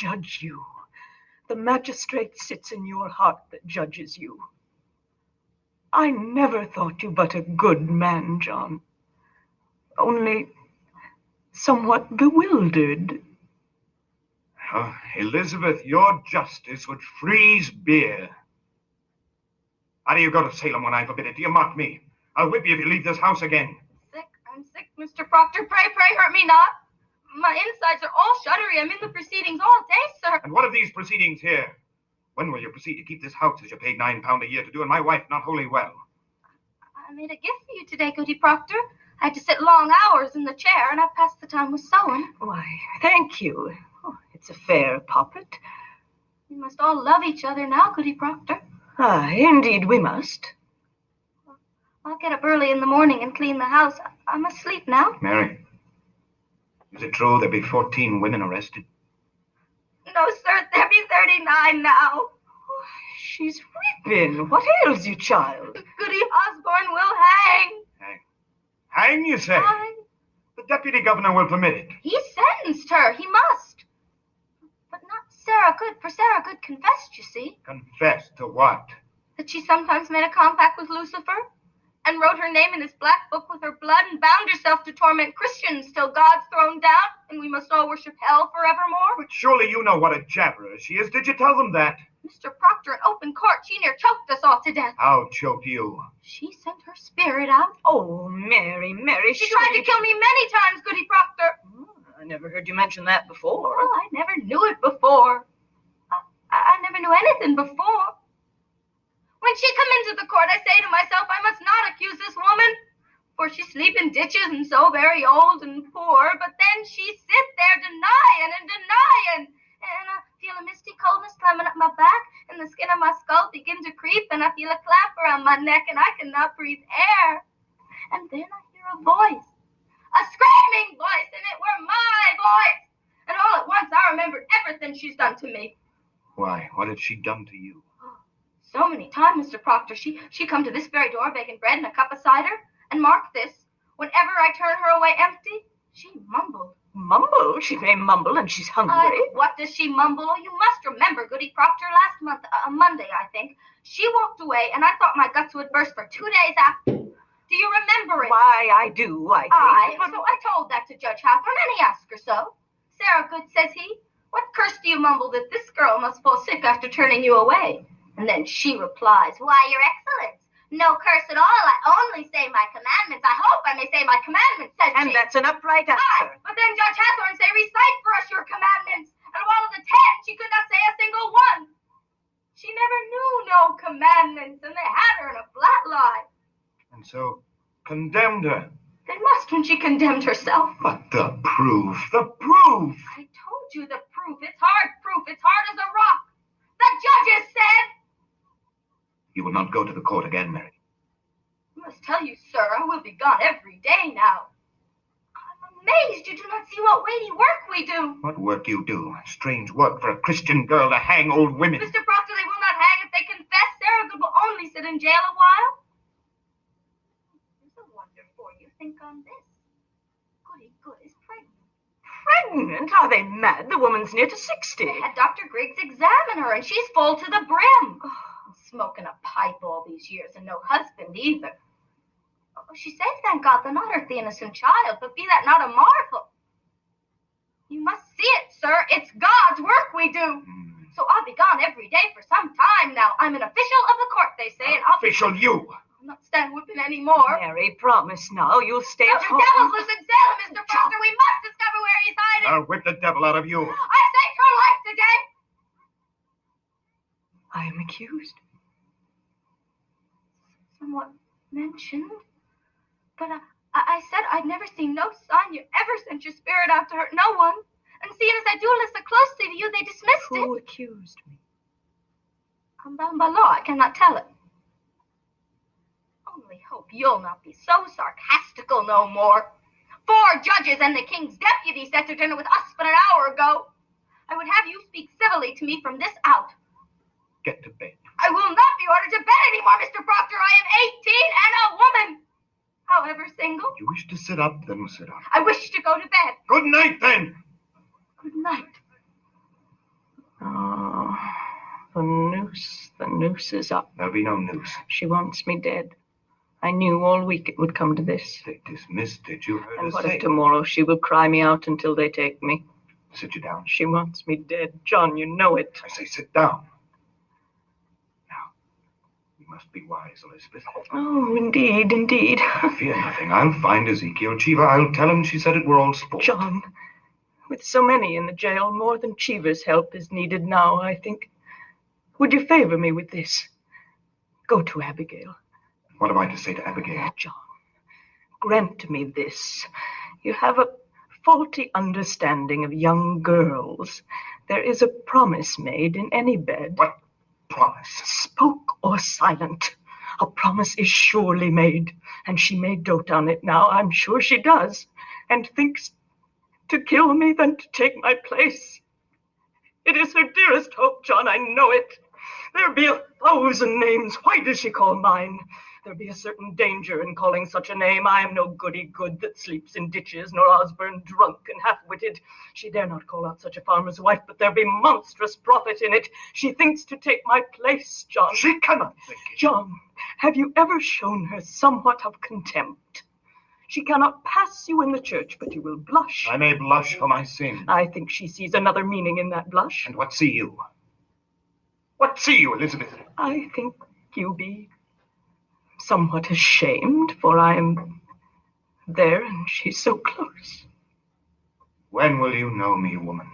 judge you. The magistrate sits in your heart that judges you. I never thought you but a good man, John. Only somewhat bewildered. Oh, Elizabeth, your justice would freeze beer. How do you go to Salem when I forbid it? Do you mock me? I'll whip you if you leave this house again. I'm sick, Mr. Proctor. Pray hurt me not. My insides are all shuddery. I'm in the proceedings all day, sir. And what of these proceedings here? When will you proceed to keep this house as you paid £9 a year to do, and my wife not wholly well? I made a gift for you today, Goody Proctor. I had to sit long hours in the chair, and I passed the time with sewing. Why, thank you. Oh, it's a fair poppet. We must all love each other now, Goody Proctor. Aye, indeed we must. I'll get up early in the morning and clean the house. I must sleep now. Mary, is it true there be 14 women arrested? No, sir, there be 39 now. She's weeping. What ails you, child? Goody Osborne will hang. Hang? Hang, you say? Hang. The deputy governor will permit it. He sentenced her. He must. But not Sarah Good, for Sarah Good confessed, you see. Confess to what? That she sometimes made a compact with Lucifer and wrote her name in his black book with her blood and bound herself to torment Christians till God's thrown down and we must all worship hell forevermore. But surely you know what a jabberer she is. Did you tell them that? Mr. Proctor, in open court, she near choked us all to death. How choked you? She sent her spirit out. Oh, Mary. She tried to kill me many times, Goody Proctor. Oh, I never heard you mention that before. Well, I never knew it before. I never knew anything before. When she come into the court, I say to myself, I must not accuse this woman, for she sleep in ditches and so very old and poor. But then she sit there denying, and I feel a misty coldness climbing up my back, and the skin of my skull begin to creep, and I feel a clamp around my neck, and I cannot breathe air. And then I hear a voice, a screaming voice, and it were my voice. And all at once I remembered everything she's done to me. Why, what had she done to you? So many times, Mr. Proctor, she come to this very door begging bread and a cup of cider. And mark this, whenever I turn her away empty, she mumbled. Mumble? She may mumble and she's hungry. What does she mumble? Oh, you must remember, Goody Proctor, last month, Monday, I think. She walked away, and I thought my guts would burst for 2 days after. Do you remember it? Why, I do, I think. So I told that to Judge Hathorne, and he asked her so. Sarah Good, says he, what curse do you mumble that this girl must fall sick after turning you away? And then she replies, why, Your Excellence, no curse at all. I only say my commandments. I hope I may say my commandments, says she. And that's an upright answer. But then Judge Hathorne say, recite for us your commandments. And of all of the 10, she could not say a single one. She never knew no commandments, and they had her in a flat lie. And so condemned her. They must when she condemned herself. But the proof, the proof. I told you the proof. It's hard proof. It's hard as a rock. The judges said. You will not go to the court again, Mary. I must tell you, sir, I will be gone every day now. I'm amazed you do not see what weighty work we do. What work you do? Strange work for a Christian girl to hang old women. Mr. Proctor, they will not hang if they confess. Sarah Good will only sit in jail a while. There's a wonder for you. Think on this. Goody Good is pregnant. Pregnant? Are they mad? The woman's near to 60. They had Dr. Griggs examine her, and she's full to the brim. Smoking a pipe all these years and no husband either. She says, thank God, they're not hurt the innocent child, but be that not a marvel. You must see it, sir. It's God's work we do. So I'll be gone every day for some time now. I'm an official of the court, they say, and I'll Official you? I'll not stand whipping anymore. Mary, promise now you'll stay at The home. devil's loose in Salem, Mr. Proctor. We must discover where he's hiding. I'll whip the devil out of you. I saved her life today. I am accused. Somewhat mentioned, but I said I'd never seen no sign you ever sent your spirit out to hurt no one. And seeing as I do listen closely to you, they dismissed it. Who accused me? I'm bound by law. I cannot tell it. Only hope you'll not be so sarcastical no more. 4 judges and the king's deputy sat to dinner with us but an hour ago. I would have you speak civilly to me from this out. Get to bed. I will not be ordered to bed anymore, Mr. Proctor. I am 18 and a woman. However single. You wish to sit up, then sit up. I wish to go to bed. Good night, then. Good night. The noose is up. There'll be no noose. She wants me dead. I knew all week it would come to this. They dismissed it, you heard And her what say. if tomorrow she will cry me out until they take me? Sit you down. She wants me dead. John, you know it. I say sit down. Now, you must be wise, Elizabeth. Oh, indeed, indeed. Fear nothing. I'll find Ezekiel Cheever. I'll tell him she said it were all sport. John, with so many in the jail, more than Cheever's help is needed now, I think. Would you favor me with this? Go to Abigail. What am I to say to Abigail? John, grant me this. You have a faulty understanding of young girls. There is a promise made in any bed. What promise? Spoke or silent, a promise is surely made, and she may dote on it now, I'm sure she does, and thinks to kill me than to take my place. It is her dearest hope, John, I know it. There be 1,000 names. Why does she call mine? There be a certain danger in calling such a name. I am no goody-good that sleeps in ditches, nor Osborne drunk and half-witted. She dare not call out such a farmer's wife, but there be monstrous profit in it. She thinks to take my place, John. She cannot think it. John, have you ever shown her somewhat of contempt? She cannot pass you in the church, but you will blush. I may blush for my sin. I think she sees another meaning in that blush. And what see you? What see you, Elizabeth? I think you be somewhat ashamed, for I am there and she's so close. When will you know me, woman?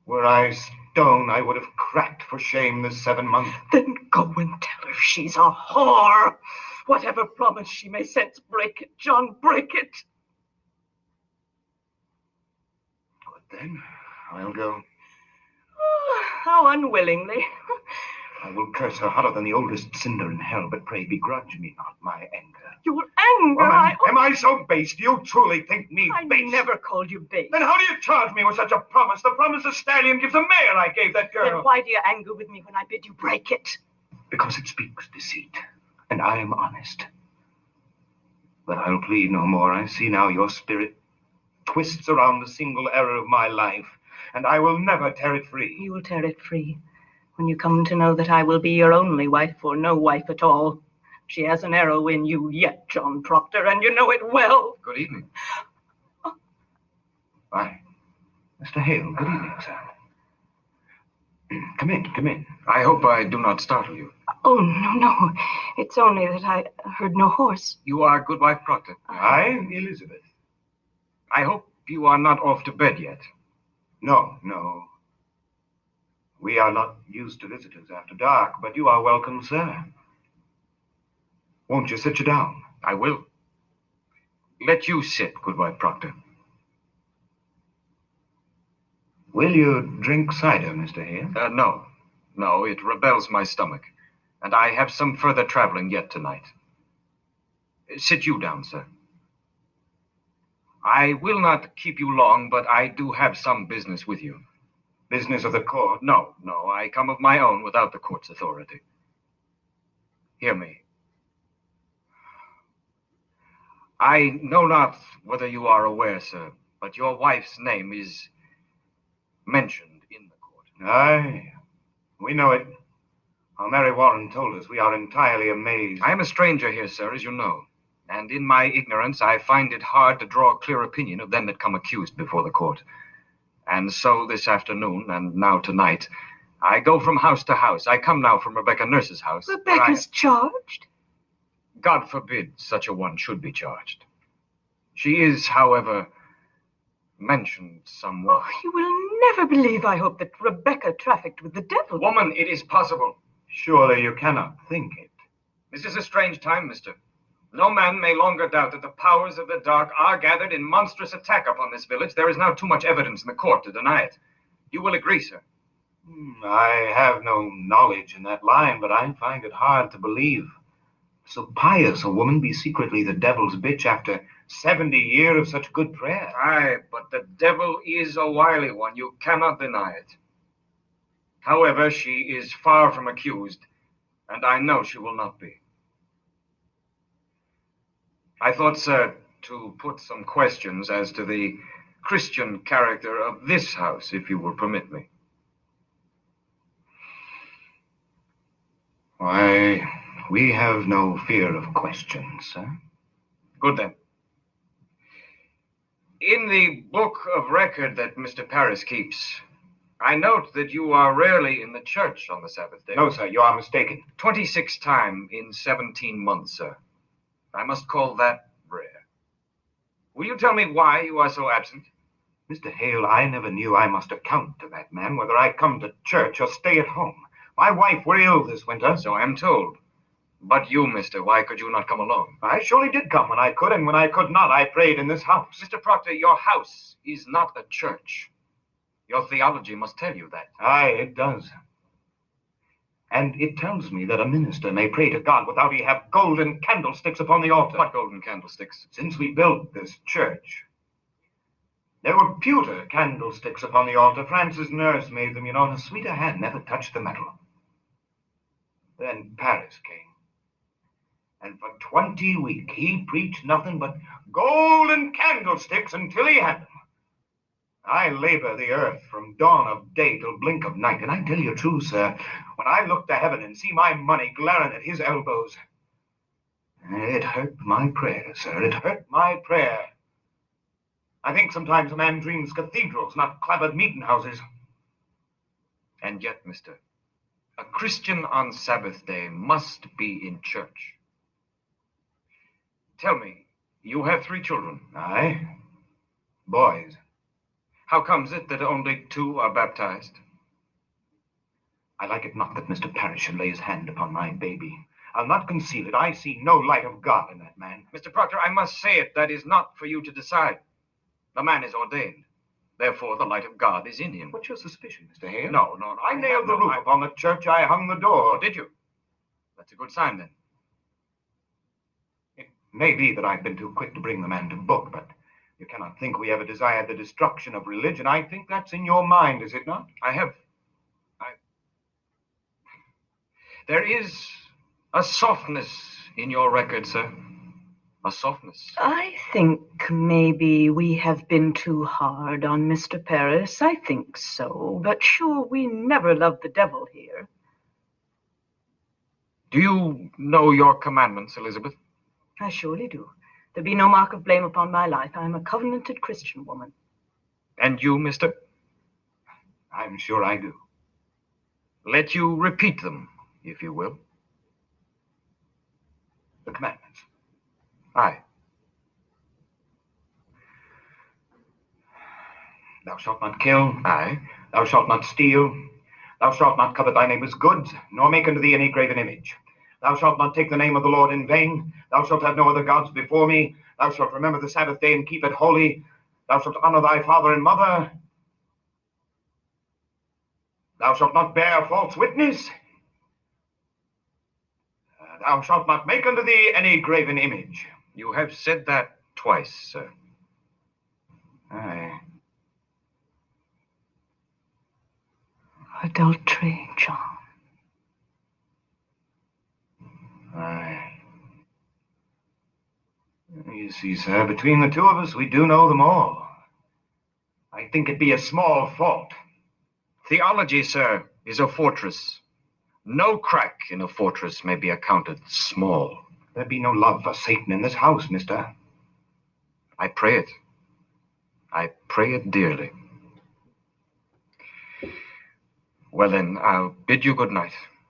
Were I stone, I would have cracked for shame this 7 months. Then go and tell her she's a whore. Whatever promise she may sense, break it, John, break it. Good then, I'll go. Oh, how unwillingly. I will curse her hotter than the oldest cinder in hell, but pray begrudge me not my anger. Your anger, Woman, am I so base? Do you truly think me I base? never called you base. Then how do you charge me with such a promise? The promise the stallion gives a mare I gave that girl. Then why do you anger with me when I bid you break it? Because it speaks deceit, and I am honest. But I'll plead no more. I see now your spirit twists around the single error of my life, and I will never tear it free. You will tear it free when you come to know that I will be your only wife, or no wife at all. She has an arrow in you yet, John Proctor, and you know it well. Good evening. Why, Mr. Hale, good evening, sir. Come in, come in. I hope I do not startle you. Oh, no. It's only that I heard no horse. You are Goodwife Proctor. I, Elizabeth. I hope you are not off to bed yet. No. We are not used to visitors after dark, but you are welcome, sir. Won't you sit you down? I will. Let you sit, Goodwife Proctor. Will you drink cider, Mr. Hale? No, it rebels my stomach, and I have some further traveling yet tonight. Sit you down, sir. I will not keep you long, but I do have some business with you. Business of the court? No, I come of my own without the court's authority. Hear me. I know not whether you are aware, sir, but your wife's name is mentioned in the court. Aye, we know it. How Mary Warren told us, we are entirely amazed. I am a stranger here, sir, as you know. And in my ignorance, I find it hard to draw a clear opinion of them that come accused before the court. And so this afternoon, and now tonight, I go from house to house. I come now from Rebecca Nurse's house. Rebecca's charged? God forbid such a one should be charged. She is, however, mentioned somewhat. Oh, you will never believe, I hope, that Rebecca trafficked with the devil. Woman, it is possible. Surely you cannot think it. This is a strange time, mister. No man may longer doubt that the powers of the dark are gathered in monstrous attack upon this village. There is now too much evidence in the court to deny it. You will agree, sir? I have no knowledge in that line, but I find it hard to believe. So pious a woman be secretly the devil's bitch after 70 years of such good prayer. Aye, but the devil is a wily one. You cannot deny it. However, she is far from accused, and I know she will not be. I thought, sir, to put some questions as to the Christian character of this house, if you will permit me. Why, we have no fear of questions, sir. Good then. In the book of record that Mr. Paris keeps, I note that you are rarely in the church on the Sabbath day. No, sir, you are mistaken. 26 times in 17 months, sir. I must call that rare. Will you tell me why you are so absent? Mr. Hale, I never knew I must account to that man whether I come to church or stay at home. My wife were ill this winter. So I am told. But you, mister, why could you not come alone? I surely did come when I could, and when I could not, I prayed in this house. Mr. Proctor, your house is not a church. Your theology must tell you that. Aye, it does. And it tells me that a minister may pray to God without he have golden candlesticks upon the altar. What golden candlesticks? Since we built this church, there were pewter candlesticks upon the altar. Francis' nurse made them, and a sweeter hand never touched the metal. Then Paris came. And for 20 weeks he preached nothing but golden candlesticks until he had them. I labor the earth from dawn of day till blink of night, and I tell you true, sir, when I look to heaven and see my money glaring at his elbows, it hurt my prayer, sir, it hurt my prayer. I think sometimes a man dreams cathedrals, not clapboard meeting houses. And yet, mister, a Christian on Sabbath day must be in church. Tell me, you have 3 children. Aye, boys. How comes it that only 2 are baptized? I like it not that Mr. Parrish should lay his hand upon my baby. I'll not conceal it. I see no light of God in that man. Mr. Proctor, I must say it. That is not for you to decide. The man is ordained. Therefore, the light of God is in him. What's your suspicion, Mr. Hale? No. I nailed the roof upon the church. I hung the door. Oh, did you? That's a good sign, then. It may be that I've been too quick to bring the man to book, but you cannot think we ever desired the destruction of religion. I think that's in your mind, is it not? There is a softness in your record, sir. A softness. I think maybe we have been too hard on Mr. Paris. I think so. But sure, we never loved the devil here. Do you know your commandments, Elizabeth? I surely do. There be no mark of blame upon my life. I am a covenanted Christian woman. And you, mister? I'm sure I do. Let you repeat them, if you will. The commandments. Aye. Thou shalt not kill. Aye. Thou shalt not steal. Thou shalt not covet thy neighbor's goods, nor make unto thee any graven image. Thou shalt not take the name of the Lord in vain. Thou shalt have no other gods before me. Thou shalt remember the Sabbath day and keep it holy. Thou shalt honor thy father and mother. Thou shalt not bear false witness. Thou shalt not make unto thee any graven image. You have said that twice, sir. Aye. Adultery, John. Aye. You see, sir, between the 2 of us, we do know them all. I think it be a small fault. Theology, sir, is a fortress. No crack in a fortress may be accounted small. There be no love for Satan in this house, mister. I pray it. I pray it dearly. Well, then, I'll bid you good night.